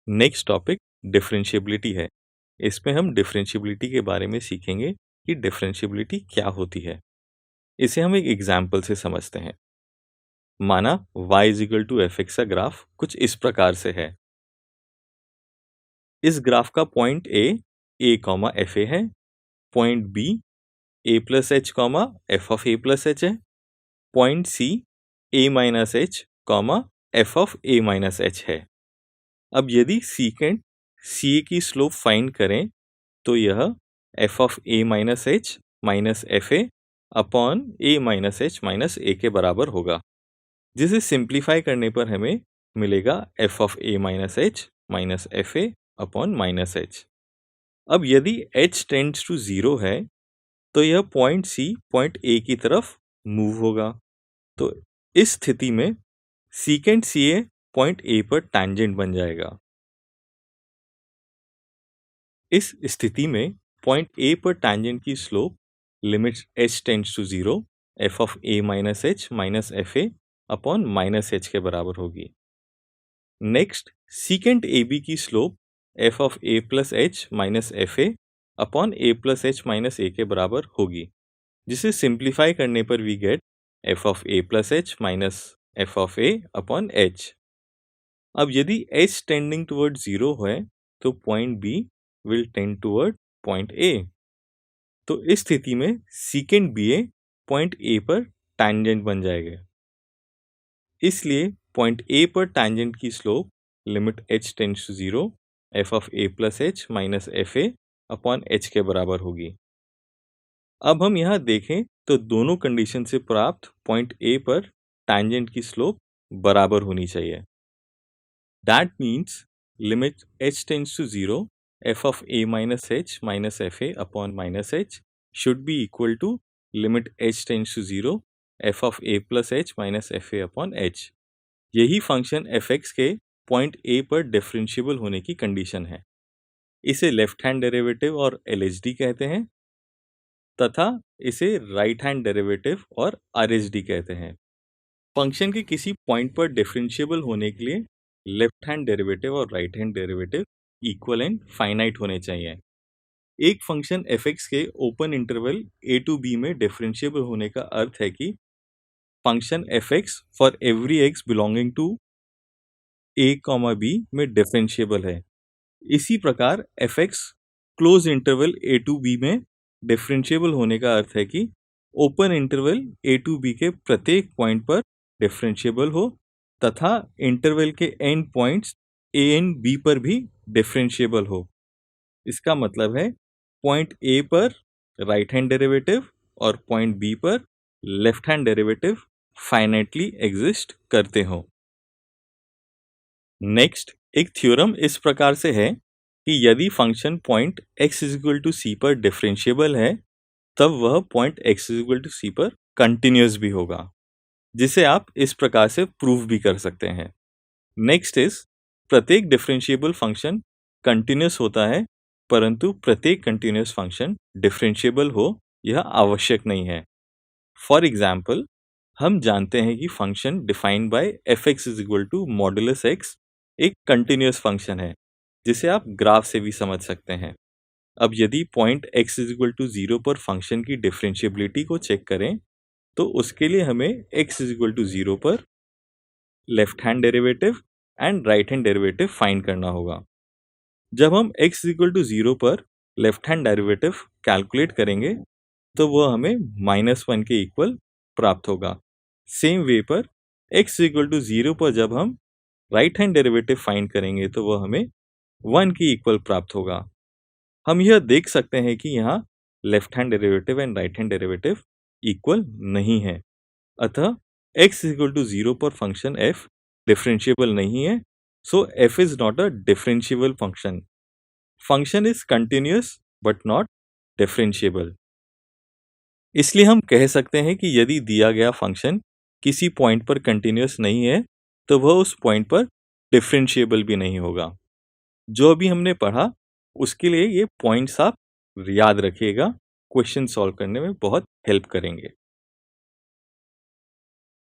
Next topic differentiability है। इसमें हम डिफरेंशिएबिलिटी के बारे में सीखेंगे कि डिफरेंशिएबिलिटी क्या होती है। इसे हम एक एग्जाम्पल से समझते हैं। माना y is to f x का ग्राफ कुछ इस प्रकार से है। इस ग्राफ का point A comma f a है, point B a plus h comma f of A plus h है, point C a minus h comma f of a minus h है। अब यदि सीकेंट सी ए की स्लोप फाइंड करें तो यह f of a minus h minus F A upon a minus h minus a के बराबर होगा, जिसे सिंप्लीफाई करने पर हमें मिलेगा f of a minus h minus F A upon minus h. अब यदि h टेंड्स टू 0 है तो यह पॉइंट सी पॉइंट ए की तरफ मूव होगा। तो इस स्थिति में secant C A point A पर टैंजेंट बन जाएगा। इस स्थिति में पॉइंट ए पर टैंजेंट की slope limit h tends to 0 F of a minus h minus F A upon minus h के बराबर होगी। नेक्स्ट सीकेंट ए बी की slope f of A plus H minus F A upon a plus H minus a के बराबर होगी, जिसे simplify करने पर we get f of A plus H minus f of a upon h. अब यदि h tending toward 0 है तो point B will tend toward point A. तो इस स्थिति में secant B A point A पर टैंजेंट बन जाएगा। इसलिए पॉइंट ए पर टैंजेंट की slope limit h tends to 0 F of A plus H minus F A upon H के बराबर होगी। अब हम यहाँ देखें तो दोनों कंडीशन से प्राप्त पॉइंट ए पर टैंजेंट की स्लोप बराबर होनी चाहिए। That means limit h tends to 0 f of a minus h minus fa upon minus h should be equal to limit h tends to 0 f of a plus h minus fa upon h। यही function fx के point a पर differentiable होने की condition है। इसे left hand derivative और LHD कहते हैं तथा इसे राइट हैंड डेरिवेटिव और RHD कहते हैं। फंक्शन के किसी पॉइंट पर डिफरेंशिएबल होने के लिए लेफ्ट हैंड डेरिवेटिव और right hand derivative equal and finite होने चाहिए। एक फंक्शन fx के open interval a to b में डिफरेंशिएबल होने का अर्थ है कि function fx for every x belonging to a, b में डिफरेंशिएबल है। इसी प्रकार fx close interval a to b में डिफरेंशिएबल होने का अर्थ है कि open interval a to b के प्रत्येक पॉइंट पर डिफरेंशिएबल हो तथा इंटरवल के and points a and b पर भी डिफरेंशिएबल हो। इसका मतलब है पॉइंट A पर राइट हैंड डेरिवेटिव और पॉइंट B पर left hand derivative finitely exist करते हो। नेक्स्ट एक थ्योरम इस प्रकार से है कि यदि function point x is to c पर डिफरेंशिएबल है तब वह point x is to c पर कंटिन्यूअस भी होगा, जिसे आप इस प्रकार से प्रूव भी कर सकते हैं। नेक्स्ट इज प्रत्येक डिफरेंशिएबल फंक्शन कंटिन्यूअस होता है, परंतु प्रत्येक कंटिन्यूअस फंक्शन डिफरेंशिएबल हो यह आवश्यक नहीं है। फॉर एग्जाम्पल हम जानते हैं कि function defined by F X is equal to modulus X एक कंटिन्यूअस फंक्शन है, जिसे आप ग्राफ से भी समझ सकते हैं। अब यदि point x is equal to 0 पर फंक्शन की डिफरेंशिएबिलिटी को चेक करें तो उसके लिए हमें x इज इक्वल टू 0 पर left hand derivative and right hand derivative find करना होगा। जब हम x इक्वल टू 0 पर लेफ्ट हैंड डेरिवेटिव कैलकुलेट करेंगे तो वह हमें -1 के इक्वल प्राप्त होगा। सेम वे पर x इक्वल टू 0 पर जब हम राइट हैंड डेरिवेटिव फाइंड करेंगे तो वह हमें 1 के इक्वल प्राप्त होगा। हम यह देख सकते हैं कि यहाँ left hand derivative and right hand derivative equal नहीं है, अतः x इक्वल टू 0 पर फंक्शन f डिफरेंशिएबल नहीं है, so f is not a differentiable function. Function is continuous but not differentiable. इसलिए हम कह सकते हैं कि यदि दिया गया फंक्शन किसी पॉइंट पर कंटिन्यूअस नहीं है तो वह उस पॉइंट पर डिफरेंशिएबल भी नहीं होगा। जो अभी हमने पढ़ा उसके लिए ये पॉइंट्स आप याद रखिएगा, क्वेश्चन सॉल्व करने में बहुत हेल्प करेंगे।